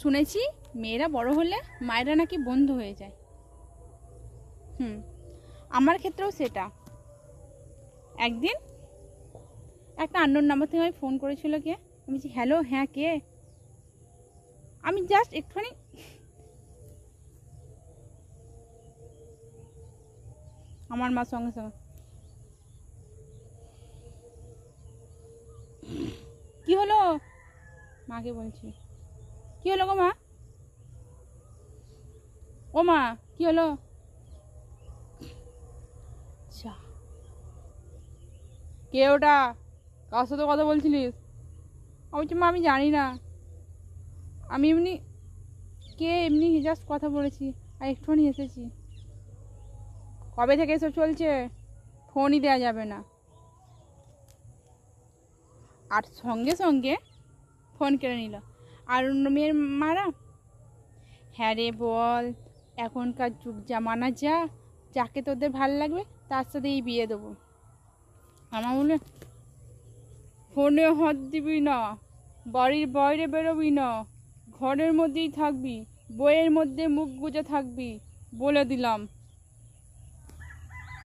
শুনেছি মেয়েরা বড় হলে মায়েরা নাকি বন্ধু হয়ে যায়। আমার ক্ষেত্রেও সেটা। একদিন একটা আননোন নাম্বার থেকে আমি ফোন করেছিল, কে? আমি বলছি হ্যালো, হ্যাঁ কে? আমি জাস্ট একটুখানি আমার মা সঙ্গে সঙ্গে কি হলো, মাকে বলছি কি হলো গো মা, ও মা কি হলো? আচ্ছা, কে ওটা, কার সাথে কথা বলছিলিস? আমি বলছি মা আমি জানি না, আমি এমনি কে এমনি জাস্ট কথা বলেছি আর একটুখানি এসেছি। কবে থেকে এসব চলছে? ফোনই দেওয়া যাবে না। আর সঙ্গে সঙ্গে ফোন কেড়ে নিল। আর অন্য মেয়ের মারা, হ্যাঁ রে বল, এখনকার যুগ জামানা যা, যাকে তোদের ভাল লাগবে তার সাথেই বিয়ে দেবো। আমার বলে ফোনে হাত দিবি না, বাড়ির বাইরে বেরোবি না, ঘরের মধ্যেই থাকবি, বইয়ের মধ্যে মুখ গুজে থাকবি, বলে দিলাম।